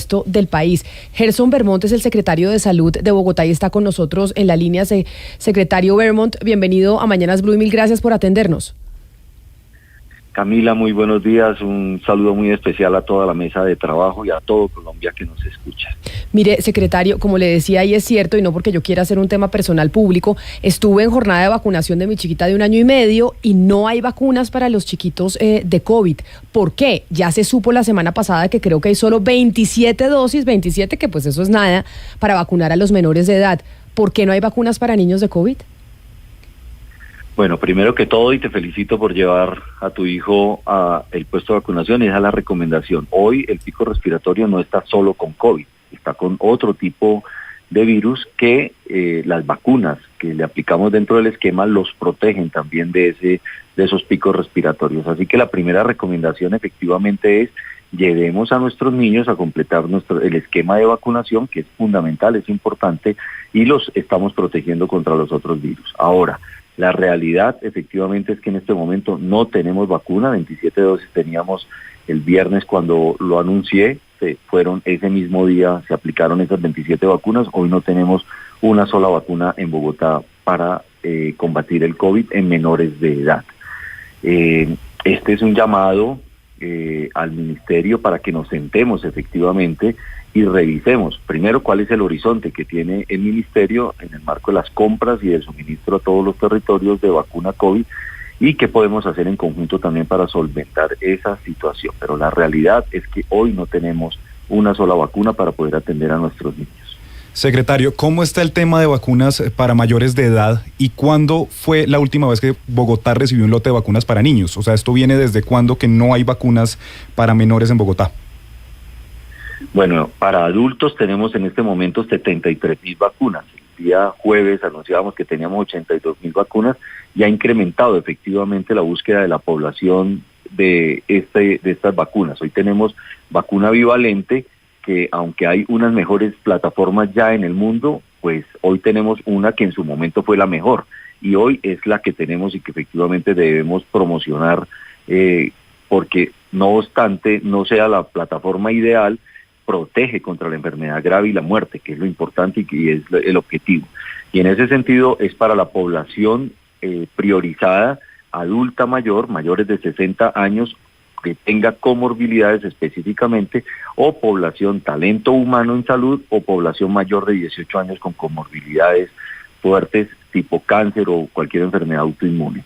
resto del país. Gerson Vermont es el secretario de Salud de Bogotá y está con nosotros en la línea. Secretario Vermont, bienvenido a Mañanas Blue y mil gracias por atendernos. Camila, muy buenos días, un saludo muy especial a toda la mesa de trabajo y a todo Colombia que nos escucha. Mire, secretario, como le decía, y es cierto, y no porque yo quiera hacer un tema personal público, estuve en jornada de vacunación de mi chiquita de 1 año y medio y no hay vacunas para los chiquitos de COVID. ¿Por qué? Ya se supo la semana pasada que creo que hay solo 27 dosis, 27, que pues eso es nada, para vacunar a los menores de edad. ¿Por qué no hay vacunas para niños de COVID? Bueno, primero que todo, y te felicito por llevar a tu hijo a el puesto de vacunación, esa es la recomendación. Hoy el pico respiratorio no está solo con COVID, está con otro tipo de virus que las vacunas que le aplicamos dentro del esquema los protegen también de esos picos respiratorios. Así que la primera recomendación efectivamente es llevemos a nuestros niños a completar el esquema de vacunación, que es fundamental, es importante, y los estamos protegiendo contra los otros virus. Ahora, la realidad efectivamente es que en este momento no tenemos vacuna, 27 dosis teníamos el viernes cuando lo anuncié, fueron ese mismo día, se aplicaron esas 27 vacunas, hoy no tenemos una sola vacuna en Bogotá para combatir el COVID en menores de edad. Este es un llamado al ministerio para que nos sentemos efectivamente y revisemos primero cuál es el horizonte que tiene el ministerio en el marco de las compras y del suministro a todos los territorios de vacuna COVID y qué podemos hacer en conjunto también para solventar esa situación. Pero la realidad es que hoy no tenemos una sola vacuna para poder atender a nuestros niños. Secretario, ¿cómo está el tema de vacunas para mayores de edad y cuándo fue la última vez que Bogotá recibió un lote de vacunas para niños? O sea, ¿esto viene desde cuándo que no hay vacunas para menores en Bogotá? Bueno, para adultos tenemos en este momento 73.000 vacunas. El día jueves anunciábamos que teníamos 82.000 vacunas y ha incrementado efectivamente la búsqueda de la población de estas vacunas. Hoy tenemos vacuna bivalente, que aunque hay unas mejores plataformas ya en el mundo, pues hoy tenemos una que en su momento fue la mejor y hoy es la que tenemos y que efectivamente debemos promocionar porque no obstante no sea la plataforma ideal, protege contra la enfermedad grave y la muerte, que es lo importante y es el objetivo. Y en ese sentido es para la población priorizada, adulta mayor, mayores de 60 años, que tenga comorbilidades específicamente, o población talento humano en salud, o población mayor de 18 años con comorbilidades fuertes tipo cáncer o cualquier enfermedad autoinmune.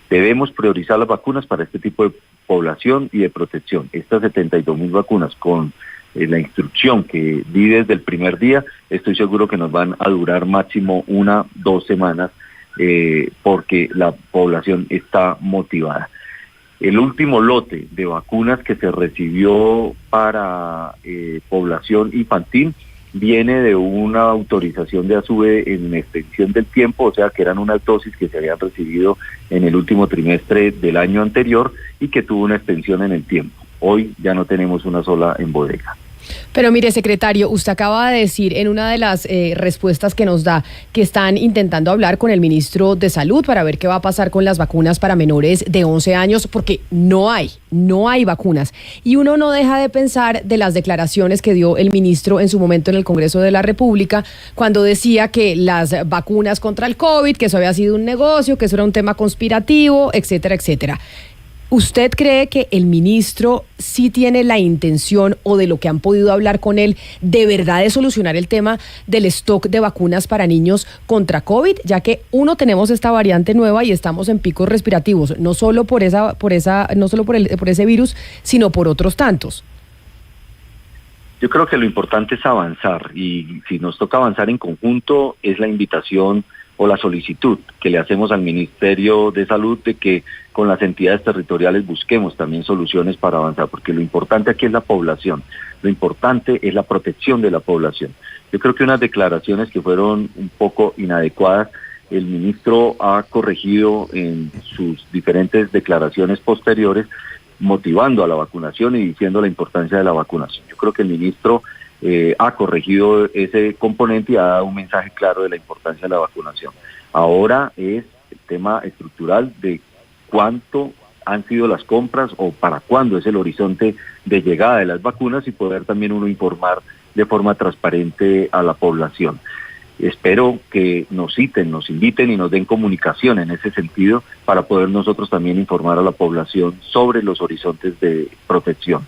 Debemos priorizar las vacunas para este tipo de población y de protección. Estas 72.000 vacunas con la instrucción que di desde el primer día, estoy seguro que nos van a durar máximo 1-2 semanas porque la población está motivada. El último lote de vacunas que se recibió para población infantil viene de una autorización de ASUBE en extensión del tiempo, o sea que eran unas dosis que se habían recibido en el último trimestre del año anterior y que tuvo una extensión en el tiempo. Hoy ya no tenemos una sola en bodega. Pero mire, secretario, usted acaba de decir en una de las respuestas que nos da que están intentando hablar con el ministro de Salud para ver qué va a pasar con las vacunas para menores de 11 años, porque no hay vacunas. Y uno no deja de pensar de las declaraciones que dio el ministro en su momento en el Congreso de la República, cuando decía que las vacunas contra el COVID, que eso había sido un negocio, que eso era un tema conspirativo, etcétera, etcétera. ¿Usted cree que el ministro sí tiene la intención o de lo que han podido hablar con él de verdad de solucionar el tema del stock de vacunas para niños contra COVID? Ya que tenemos esta variante nueva y estamos en picos respirativos, no solo por ese virus, sino por otros tantos. Yo creo que lo importante es avanzar y si nos toca avanzar en conjunto es la invitación o la solicitud que le hacemos al Ministerio de Salud de que con las entidades territoriales busquemos también soluciones para avanzar, porque lo importante aquí es la población, lo importante es la protección de la población. Yo creo que unas declaraciones que fueron un poco inadecuadas, el ministro ha corregido en sus diferentes declaraciones posteriores, motivando a la vacunación y diciendo la importancia de la vacunación. Yo creo que el ministro ha corregido ese componente y ha dado un mensaje claro de la importancia de la vacunación. Ahora es el tema estructural de cuánto han sido las compras o para cuándo es el horizonte de llegada de las vacunas y poder también uno informar de forma transparente a la población. Espero que nos citen, nos inviten y nos den comunicación en ese sentido para poder nosotros también informar a la población sobre los horizontes de protección.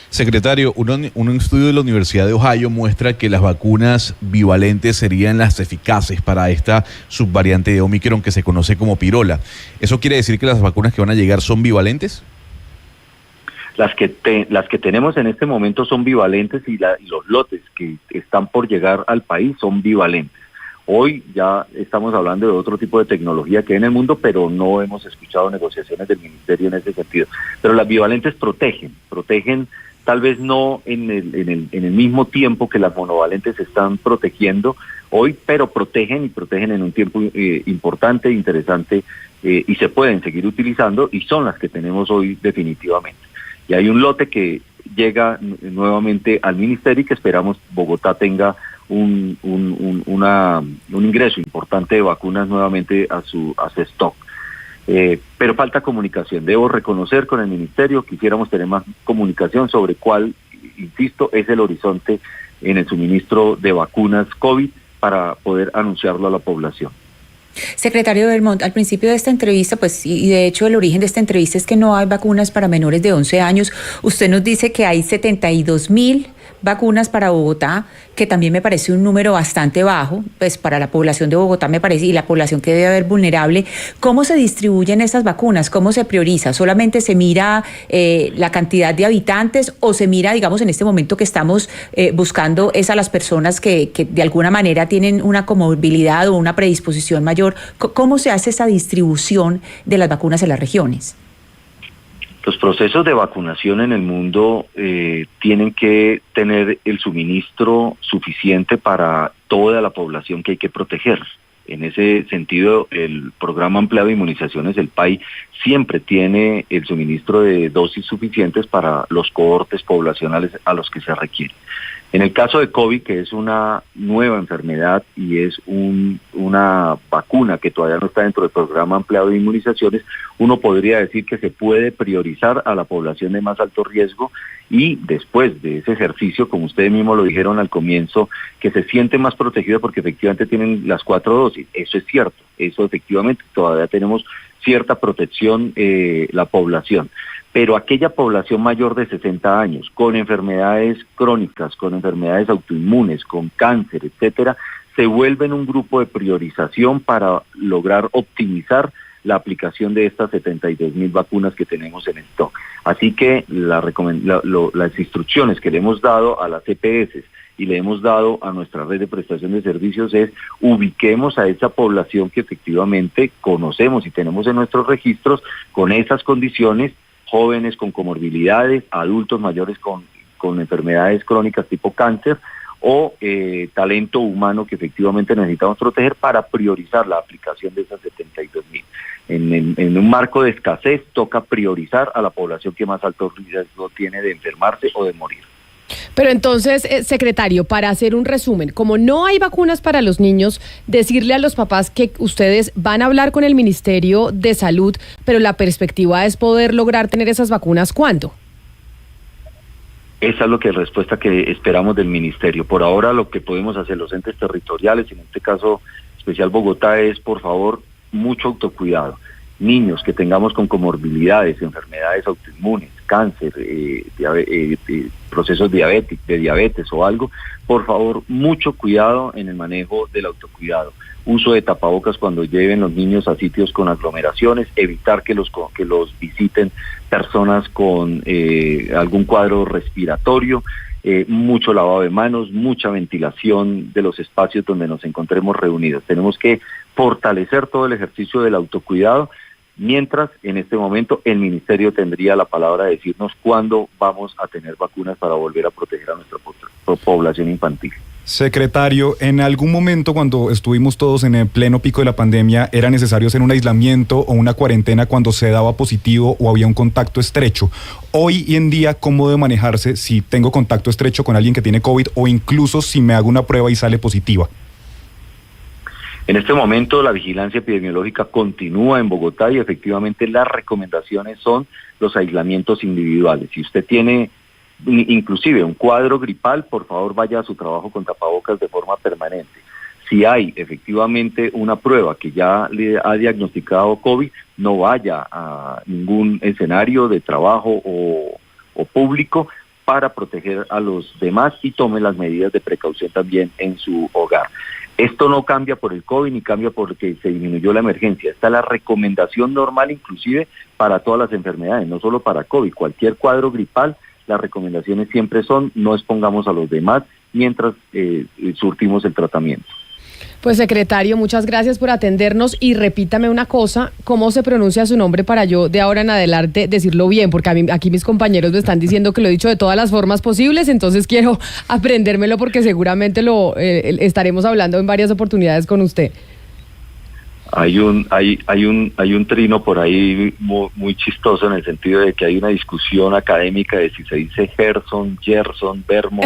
Secretario, un estudio de la Universidad de Ohio muestra que las vacunas bivalentes serían las eficaces para esta subvariante de Omicron que se conoce como pirola. ¿Eso quiere decir que las vacunas que van a llegar son bivalentes? Las que tenemos en este momento son bivalentes y los lotes que están por llegar al país son bivalentes. Hoy ya estamos hablando de otro tipo de tecnología que hay en el mundo, pero no hemos escuchado negociaciones del Ministerio en ese sentido. Pero las bivalentes protegen tal vez no en el mismo tiempo que las monovalentes están protegiendo hoy, pero protegen en un tiempo importante, interesante, y se pueden seguir utilizando y son las que tenemos hoy definitivamente. Y hay un lote que llega nuevamente al ministerio y que esperamos Bogotá tenga un ingreso importante de vacunas nuevamente a su stock. Pero falta comunicación. Debo reconocer con el ministerio, quisiéramos tener más comunicación sobre cuál, insisto, es el horizonte en el suministro de vacunas COVID para poder anunciarlo a la población. Secretario Belmont, al principio de esta entrevista, pues, y de hecho el origen de esta entrevista es que no hay vacunas para menores de 11 años. Usted nos dice que hay 72.000 vacunas para Bogotá, que también me parece un número bastante bajo, pues para la población de Bogotá me parece, y la población que debe haber vulnerable. ¿Cómo se distribuyen esas vacunas? ¿Cómo se prioriza? ¿Solamente se mira la cantidad de habitantes o se mira, digamos, en este momento que estamos buscando es a las personas que de alguna manera tienen una comorbilidad o una predisposición mayor? ¿Cómo se hace esa distribución de las vacunas en las regiones? Los procesos de vacunación en el mundo tienen que tener el suministro suficiente para toda la población que hay que proteger. En ese sentido, el Programa Ampliado de Inmunizaciones, el PAI, siempre tiene el suministro de dosis suficientes para los cohortes poblacionales a los que se requiere. En el caso de COVID, que es una nueva enfermedad y es una vacuna que todavía no está dentro del Programa Ampliado de Inmunizaciones, uno podría decir que se puede priorizar a la población de más alto riesgo y después de ese ejercicio, como ustedes mismos lo dijeron al comienzo, que se siente más protegido porque efectivamente tienen las 4 dosis. Eso es cierto, eso efectivamente todavía tenemos cierta protección la población. Pero aquella población mayor de 60 años, con enfermedades crónicas, con enfermedades autoinmunes, con cáncer, etcétera, se vuelven un grupo de priorización para lograr optimizar la aplicación de estas 72.000 vacunas que tenemos en stock. Así que las instrucciones que le hemos dado a las EPS y le hemos dado a nuestra red de prestación de servicios es ubiquemos a esa población que efectivamente conocemos y tenemos en nuestros registros con esas condiciones, jóvenes con comorbilidades, adultos mayores con enfermedades crónicas tipo cáncer o talento humano que efectivamente necesitamos proteger para priorizar la aplicación de esas 72.000. En un marco de escasez toca priorizar a la población que más alto riesgo tiene de enfermarse o de morir. Pero entonces, secretario, para hacer un resumen, como no hay vacunas para los niños, decirle a los papás que ustedes van a hablar con el Ministerio de Salud, pero la perspectiva es poder lograr tener esas vacunas, ¿cuándo? Esa es la respuesta que esperamos del Ministerio. Por ahora lo que podemos hacer los entes territoriales, en este caso especial Bogotá, es por favor mucho autocuidado. Niños que tengamos con comorbilidades, enfermedades autoinmunes, cáncer, procesos de diabetes o algo, por favor, mucho cuidado en el manejo del autocuidado. Uso de tapabocas cuando lleven los niños a sitios con aglomeraciones, evitar que los visiten personas con algún cuadro respiratorio, mucho lavado de manos, mucha ventilación de los espacios donde nos encontremos reunidos. Tenemos que fortalecer todo el ejercicio del autocuidado, mientras en este momento el Ministerio tendría la palabra de decirnos cuándo vamos a tener vacunas para volver a proteger a nuestra población infantil. Secretario, en algún momento cuando estuvimos todos en el pleno pico de la pandemia, ¿era necesario hacer un aislamiento o una cuarentena cuando se daba positivo o había un contacto estrecho? Hoy en día, ¿cómo debe manejarse si tengo contacto estrecho con alguien que tiene COVID o incluso si me hago una prueba y sale positiva? En este momento la vigilancia epidemiológica continúa en Bogotá y efectivamente las recomendaciones son los aislamientos individuales. Si usted tiene inclusive un cuadro gripal, por favor vaya a su trabajo con tapabocas de forma permanente. Si hay efectivamente una prueba que ya le ha diagnosticado COVID, no vaya a ningún escenario de trabajo o público para proteger a los demás y tome las medidas de precaución también en su hogar. Esto no cambia por el COVID ni cambia porque se disminuyó la emergencia. Esta es la recomendación normal inclusive para todas las enfermedades, no solo para COVID. Cualquier cuadro gripal, las recomendaciones siempre son no expongamos a los demás mientras surtimos el tratamiento. Pues secretario, muchas gracias por atendernos y repítame una cosa, ¿cómo se pronuncia su nombre para yo de ahora en adelante decirlo bien? Porque aquí mis compañeros me están diciendo que lo he dicho de todas las formas posibles, entonces quiero aprendérmelo porque seguramente estaremos hablando en varias oportunidades con usted. Hay un trino por ahí muy chistoso en el sentido de que hay una discusión académica de si se dice Gerson, Vermont.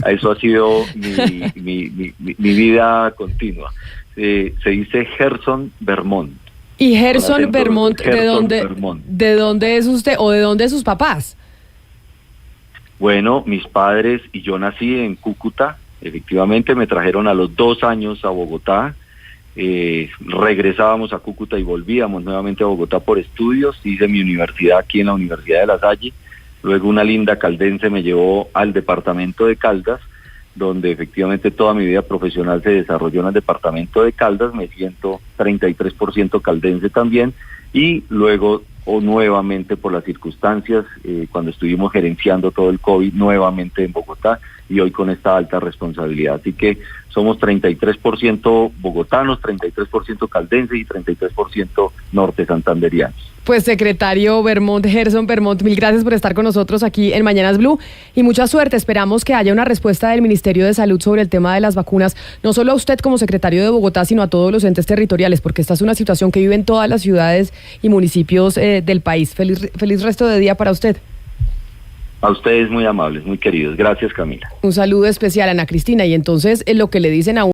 Eso ha sido mi vida continua. Se dice Gerson Vermont. ¿Y Gerson Vermont, Vermont, de dónde es usted o de dónde es sus papás? Bueno, mis padres y yo nací en Cúcuta. Efectivamente me trajeron a los 2 años a Bogotá. Regresábamos a Cúcuta y volvíamos nuevamente a Bogotá por estudios. Hice mi universidad aquí en la Universidad de La Salle. Luego una linda caldense me llevó al departamento de Caldas, donde efectivamente toda mi vida profesional se desarrolló en el departamento de Caldas. Me siento 33% caldense también. Y luego nuevamente por las circunstancias, cuando estuvimos gerenciando todo el COVID, nuevamente en Bogotá y hoy con esta alta responsabilidad. Así que somos 33% bogotanos, 33% caldenses y 33% norte santanderianos. Pues secretario Gerson Vermont, mil gracias por estar con nosotros aquí en Mañanas Blue y mucha suerte. Esperamos que haya una respuesta del Ministerio de Salud sobre el tema de las vacunas, no solo a usted como secretario de Bogotá, sino a todos los entes territoriales, porque esta es una situación que viven todas las ciudades y municipios del país. Feliz resto de día para usted. A ustedes muy amables, muy queridos. Gracias, Camila. Un saludo especial a Ana Cristina. Y entonces lo que le dicen a